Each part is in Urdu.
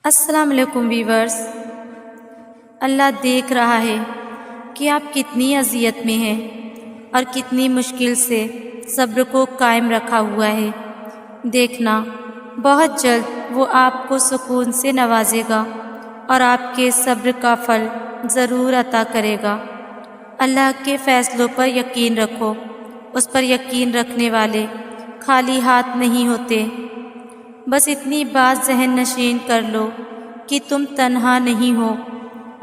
السلام علیکم ویورز۔ اللہ دیکھ رہا ہے کہ آپ کتنی اذیت میں ہیں اور کتنی مشکل سے صبر کو قائم رکھا ہوا ہے۔ دیکھنا بہت جلد وہ آپ کو سکون سے نوازے گا اور آپ کے صبر کا پھل ضرور عطا کرے گا۔ اللہ کے فیصلوں پر یقین رکھو، اس پر یقین رکھنے والے خالی ہاتھ نہیں ہوتے۔ بس اتنی بات ذہن نشین کر لو کہ تم تنہا نہیں ہو،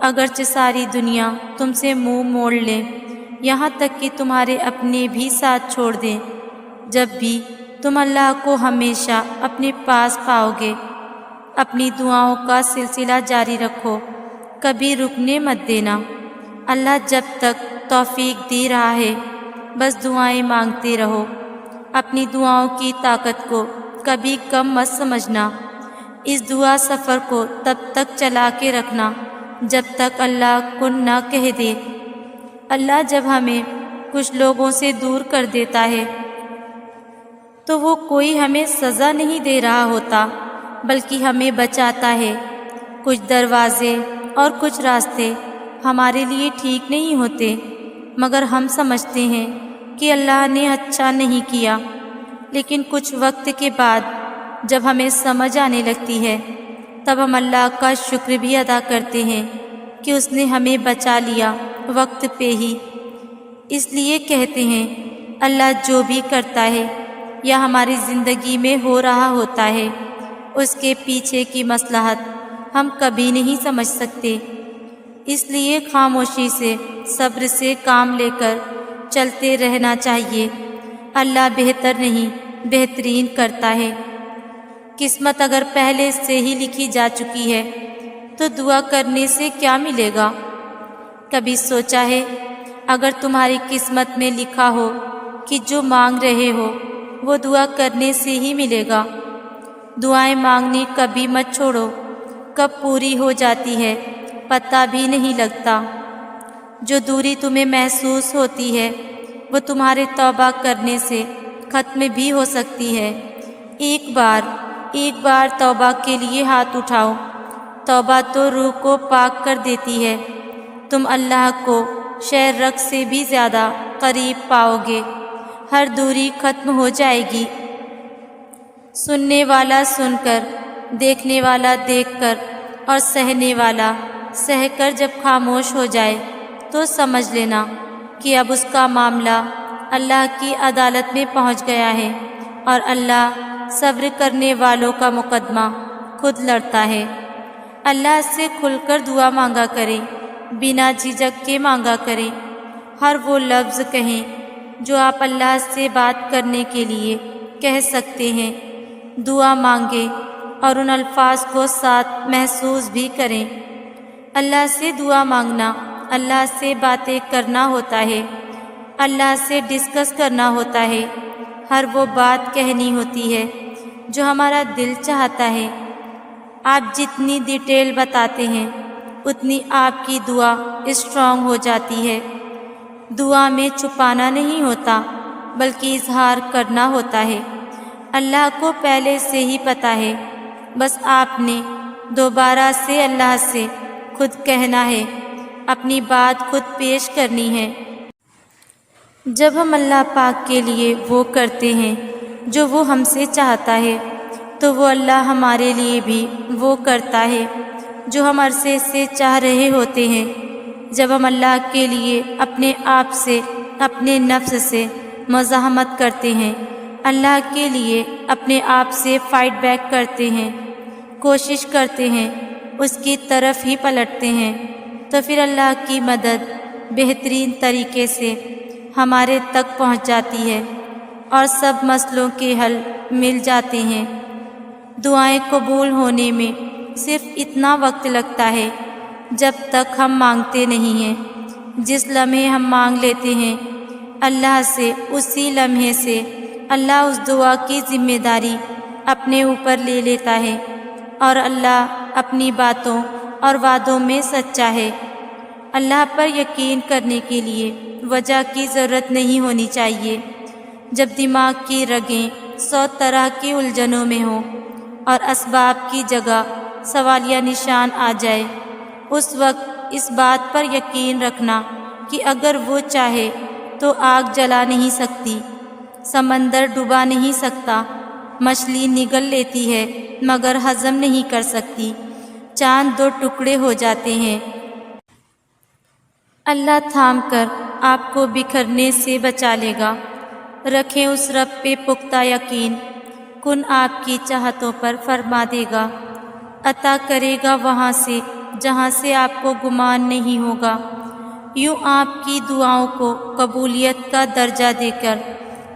اگرچہ ساری دنیا تم سے منہ موڑ لے، یہاں تک کہ تمہارے اپنے بھی ساتھ چھوڑ دیں۔ جب بھی تم اللہ کو ہمیشہ اپنے پاس پاؤ گے، اپنی دعاؤں کا سلسلہ جاری رکھو، کبھی رکنے مت دینا۔ اللہ جب تک توفیق دے رہا ہے بس دعائیں مانگتے رہو۔ اپنی دعاؤں کی طاقت کو کبھی کم مت سمجھنا۔ اس دعا سفر کو تب تک چلا کے رکھنا جب تک اللہ کن نہ کہہ دے۔ اللہ جب ہمیں کچھ لوگوں سے دور کر دیتا ہے تو وہ کوئی ہمیں سزا نہیں دے رہا ہوتا، بلکہ ہمیں بچاتا ہے۔ کچھ دروازے اور کچھ راستے ہمارے لیے ٹھیک نہیں ہوتے، مگر ہم سمجھتے ہیں کہ اللہ نے اچھا نہیں کیا، لیکن کچھ وقت کے بعد جب ہمیں سمجھ آنے لگتی ہے تب ہم اللہ کا شکر بھی ادا کرتے ہیں کہ اس نے ہمیں بچا لیا وقت پہ ہی۔ اس لیے کہتے ہیں اللہ جو بھی کرتا ہے یا ہماری زندگی میں ہو رہا ہوتا ہے اس کے پیچھے کی مصلحت ہم کبھی نہیں سمجھ سکتے۔ اس لیے خاموشی سے صبر سے کام لے کر چلتے رہنا چاہیے۔ اللہ بہتر نہیں بہترین کرتا ہے۔ قسمت اگر پہلے سے ہی لکھی جا چکی ہے تو دعا کرنے سے کیا ملے گا؟ کبھی سوچا ہے اگر تمہاری قسمت میں لکھا ہو کہ جو مانگ رہے ہو وہ دعا کرنے سے ہی ملے گا؟ دعائیں مانگنی کبھی مت چھوڑو، کب پوری ہو جاتی ہے پتہ بھی نہیں لگتا۔ جو دوری تمہیں محسوس ہوتی ہے وہ تمہارے توبہ کرنے سے ختم بھی ہو سکتی ہے۔ ایک بار توبہ کے لیے ہاتھ اٹھاؤ، توبہ تو روح کو پاک کر دیتی ہے۔ تم اللہ کو شہر رگ سے بھی زیادہ قریب پاؤ گے، ہر دوری ختم ہو جائے گی۔ سننے والا سن کر، دیکھنے والا دیکھ کر اور سہنے والا سہ کر جب خاموش ہو جائے تو سمجھ لینا کہ اب اس کا معاملہ اللہ کی عدالت میں پہنچ گیا ہے، اور اللہ صبر کرنے والوں کا مقدمہ خود لڑتا ہے۔ اللہ سے کھل کر دعا مانگا کریں، بنا جھجک کے مانگا کریں۔ ہر وہ لفظ کہیں جو آپ اللہ سے بات کرنے کے لیے کہہ سکتے ہیں۔ دعا مانگیں اور ان الفاظ کو ساتھ محسوس بھی کریں۔ اللہ سے دعا مانگنا اللہ سے باتیں کرنا ہوتا ہے، اللہ سے ڈسکس کرنا ہوتا ہے، ہر وہ بات کہنی ہوتی ہے جو ہمارا دل چاہتا ہے۔ آپ جتنی ڈیٹیل بتاتے ہیں اتنی آپ کی دعا اسٹرانگ ہو جاتی ہے۔ دعا میں چھپانا نہیں ہوتا بلکہ اظہار کرنا ہوتا ہے۔ اللہ کو پہلے سے ہی پتہ ہے، بس آپ نے دوبارہ سے اللہ سے خود کہنا ہے، اپنی بات خود پیش کرنی ہے۔ جب ہم اللہ پاک کے لیے وہ کرتے ہیں جو وہ ہم سے چاہتا ہے تو وہ اللہ ہمارے لیے بھی وہ کرتا ہے جو ہم عرصے سے چاہ رہے ہوتے ہیں۔ جب ہم اللہ کے لیے اپنے آپ سے، اپنے نفس سے مزاحمت کرتے ہیں، اللہ کے لیے اپنے آپ سے فائٹ بیک کرتے ہیں، کوشش کرتے ہیں، اس کی طرف ہی پلٹتے ہیں، تو پھر اللہ کی مدد بہترین طریقے سے ہمارے تک پہنچ جاتی ہے اور سب مسئلوں کے حل مل جاتے ہیں۔ دعائیں قبول ہونے میں صرف اتنا وقت لگتا ہے جب تک ہم مانگتے نہیں ہیں۔ جس لمحے ہم مانگ لیتے ہیں اللہ سے، اسی لمحے سے اللہ اس دعا کی ذمہ داری اپنے اوپر لے لیتا ہے، اور اللہ اپنی باتوں اور وعدوں میں سچا ہے۔ اللہ پر یقین کرنے کے لیے وجہ کی ضرورت نہیں ہونی چاہیے۔ جب دماغ کی رگیں 100 طرح کی الجھنوں میں ہوں اور اسباب کی جگہ سوالیہ نشان آ جائے، اس وقت اس بات پر یقین رکھنا کہ اگر وہ چاہے تو آگ جلا نہیں سکتی، سمندر ڈبا نہیں سکتا، مچھلی نگل لیتی ہے مگر ہضم نہیں کر سکتی، چاند 2 ٹکڑے ہو جاتے ہیں۔ اللہ تھام کر آپ کو بکھرنے سے بچا لے گا۔ رکھیں اس رب پہ پختہ یقین، کن آپ کی چاہتوں پر فرما دے گا، عطا کرے گا وہاں سے جہاں سے آپ کو گمان نہیں ہوگا، یوں آپ کی دعاؤں کو قبولیت کا درجہ دے کر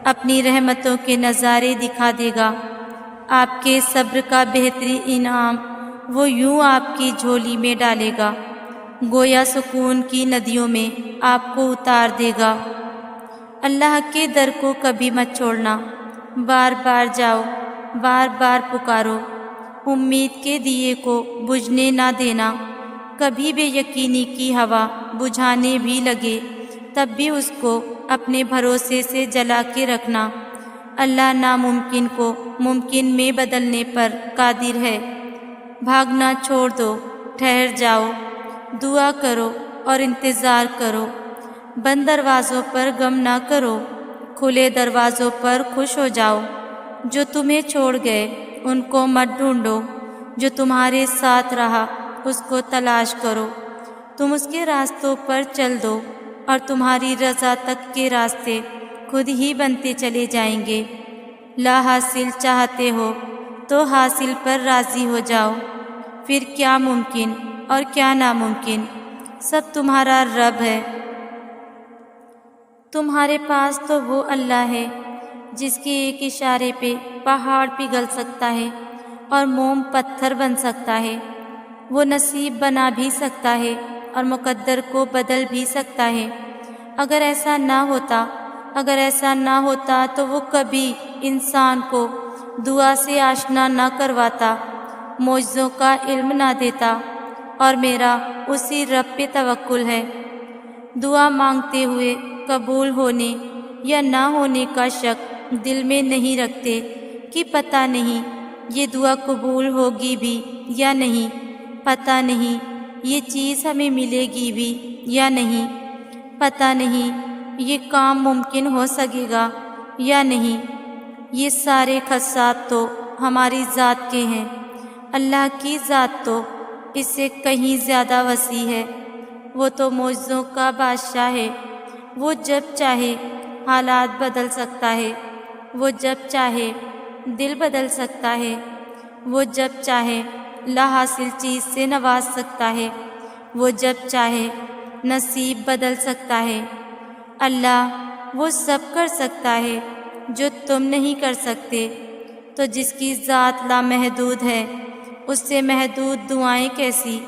اپنی رحمتوں کے نظارے دکھا دے گا۔ آپ کے صبر کا بہترین انعام وہ یوں آپ کی جھولی میں ڈالے گا، گویا سکون کی ندیوں میں آپ کو اتار دے گا۔ اللہ کے در کو کبھی مت چھوڑنا، بار بار جاؤ، بار بار پکارو، امید کے دیے کو بجھنے نہ دینا۔ کبھی بے یقینی کی ہوا بجھانے بھی لگے تب بھی اس کو اپنے بھروسے سے جلا کے رکھنا۔ اللہ ناممکن کو ممکن میں بدلنے پر قادر ہے۔ بھاگنا چھوڑ دو، ٹھہر جاؤ، دعا کرو اور انتظار کرو۔ بند دروازوں پر غم نہ کرو، کھلے دروازوں پر خوش ہو جاؤ۔ جو تمہیں چھوڑ گئے ان کو مت ڈھونڈو، جو تمہارے ساتھ رہا اس کو تلاش کرو۔ تم اس کے راستوں پر چل دو اور تمہاری رضا تک کے راستے خود ہی بنتے چلے جائیں گے۔ لا حاصل چاہتے ہو تو حاصل پر راضی ہو جاؤ، پھر کیا ممکن اور کیا ناممکن سب تمہارا رب ہے۔ تمہارے پاس تو وہ اللہ ہے جس کے ایک اشارے پہ پہاڑ پگھل سکتا ہے اور موم پتھر بن سکتا ہے۔ وہ نصیب بنا بھی سکتا ہے اور مقدر کو بدل بھی سکتا ہے۔ اگر ایسا نہ ہوتا تو وہ کبھی انسان کو دعا سے آشنا نہ کرواتا، معجزوں کا علم نہ دیتا، اور میرا اسی رب پہ توکل ہے۔ دعا مانگتے ہوئے قبول ہونے یا نہ ہونے کا شک دل میں نہیں رکھتے کہ پتہ نہیں یہ دعا قبول ہوگی بھی یا نہیں، پتہ نہیں یہ چیز ہمیں ملے گی بھی یا نہیں، پتہ نہیں یہ کام ممکن ہو سکے گا یا نہیں۔ یہ سارے خدشات تو ہماری ذات کے ہیں، اللہ کی ذات تو اس سے کہیں زیادہ وسیع ہے۔ وہ تو معجزوں کا بادشاہ ہے، وہ جب چاہے حالات بدل سکتا ہے، وہ جب چاہے دل بدل سکتا ہے، وہ جب چاہے لا حاصل چیز سے نواز سکتا ہے، وہ جب چاہے نصیب بدل سکتا ہے۔ اللہ وہ سب کر سکتا ہے جو تم نہیں کر سکتے۔ تو جس کی ذات لامحدود ہے اس سے محدود دعائیں کیسی؟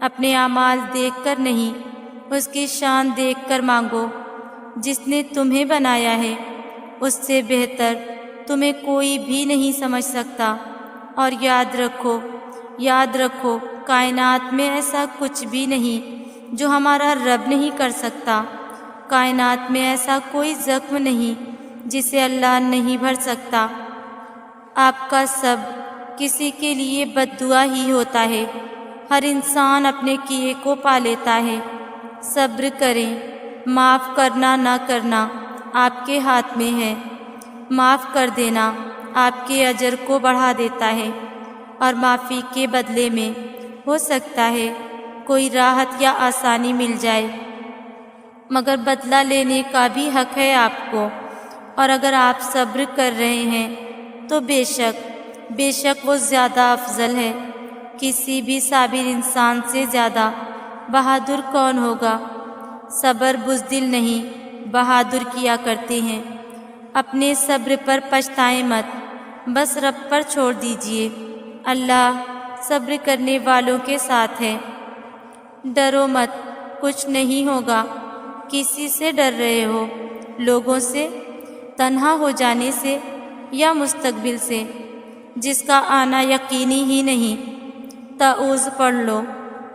اپنے اعمال دیکھ کر نہیں، اس کی شان دیکھ کر مانگو۔ جس نے تمہیں بنایا ہے اس سے بہتر تمہیں کوئی بھی نہیں سمجھ سکتا۔ اور یاد رکھو کائنات میں ایسا کچھ بھی نہیں جو ہمارا رب نہیں کر سکتا۔ کائنات میں ایسا کوئی زخم نہیں جسے اللہ نہیں بھر سکتا۔ آپ کا سب کسی کے لیے بد دعا ہی ہوتا ہے، ہر انسان اپنے کیے کو پا لیتا ہے۔ صبر کریں، معاف کرنا نہ کرنا آپ کے ہاتھ میں ہے۔ معاف کر دینا آپ کے اجر کو بڑھا دیتا ہے، اور معافی کے بدلے میں ہو سکتا ہے کوئی راحت یا آسانی مل جائے، مگر بدلہ لینے کا بھی حق ہے آپ کو۔ اور اگر آپ صبر کر رہے ہیں تو بے شک وہ زیادہ افضل ہے۔ کسی بھی صابر انسان سے زیادہ بہادر کون ہوگا؟ صبر بزدل نہیں، بہادر کیا کرتے ہیں۔ اپنے صبر پر پچھتائیں مت، بس رب پر چھوڑ دیجئے۔ اللہ صبر کرنے والوں کے ساتھ ہے۔ ڈرو مت، کچھ نہیں ہوگا۔ کسی سے ڈر رہے ہو؟ لوگوں سے، تنہا ہو جانے سے، یا مستقبل سے جس کا آنا یقینی ہی نہیں؟ تعوذ پڑھ لو،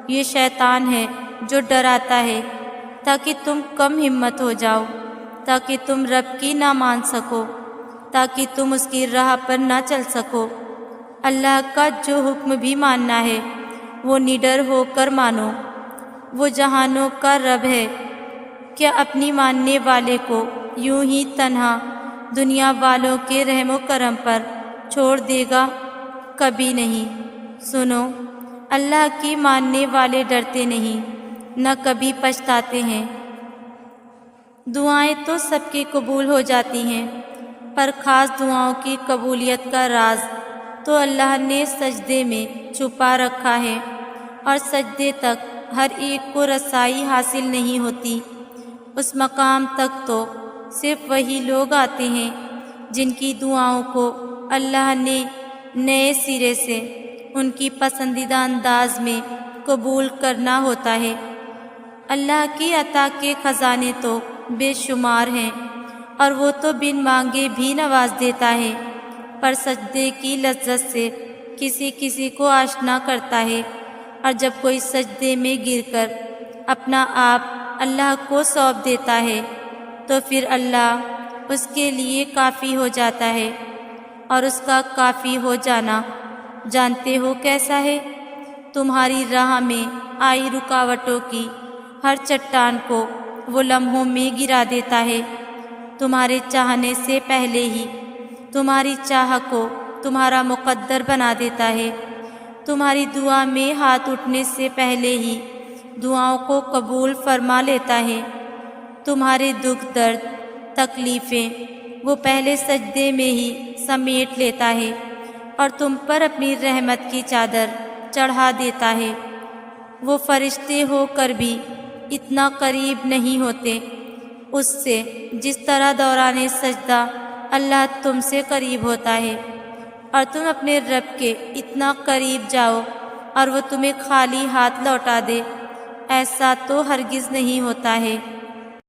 یہ شیطان ہے جو ڈراتا ہے تاکہ تم کم ہمت ہو جاؤ، تاکہ تم رب کی نہ مان سکو، تاکہ تم اس کی راہ پر نہ چل سکو۔ اللہ کا جو حکم بھی ماننا ہے وہ نڈر ہو کر مانو۔ وہ جہانوں کا رب ہے، کیا اپنی ماننے والے کو یوں ہی تنہا دنیا والوں کے رحم و کرم پر چھوڑ دے گا؟ کبھی نہیں۔ سنو، اللہ کی ماننے والے ڈرتے نہیں، نہ کبھی پچھتاتے ہیں۔ دعائیں تو سب کی قبول ہو جاتی ہیں، پر خاص دعاؤں کی قبولیت کا راز تو اللہ نے سجدے میں چھپا رکھا ہے، اور سجدے تک ہر ایک کو رسائی حاصل نہیں ہوتی۔ اس مقام تک تو صرف وہی لوگ آتے ہیں جن کی دعاؤں کو اللہ نے نئے سرے سے ان کی پسندیدہ انداز میں قبول کرنا ہوتا ہے۔ اللہ کی عطا کے خزانے تو بے شمار ہیں، اور وہ تو بن مانگے بھی نواز دیتا ہے، پر سجدے کی لذت سے کسی کسی کو آشنا کرتا ہے، اور جب کوئی سجدے میں گر کر اپنا آپ اللہ کو سونپ دیتا ہے تو پھر اللہ اس کے لیے کافی ہو جاتا ہے۔ اور اس کا کافی ہو جانا جانتے ہو کیسا ہے؟ تمہاری راہ میں آئی رکاوٹوں کی ہر چٹان کو وہ لمحوں میں گرا دیتا ہے، تمہارے چاہنے سے پہلے ہی تمہاری چاہ کو تمہارا مقدر بنا دیتا ہے، تمہاری دعا میں ہاتھ اٹھنے سے پہلے ہی دعاؤں کو قبول فرما لیتا ہے، تمہارے دکھ درد تکلیفیں وہ پہلے سجدے میں ہی سمیٹ لیتا ہے، اور تم پر اپنی رحمت کی چادر چڑھا دیتا ہے۔ وہ فرشتے ہو کر بھی اتنا قریب نہیں ہوتے اس سے جس طرح دوران سجدہ اللہ تم سے قریب ہوتا ہے، اور تم اپنے رب کے اتنا قریب جاؤ اور وہ تمہیں خالی ہاتھ لوٹا دے، ایسا تو ہرگز نہیں ہوتا ہے۔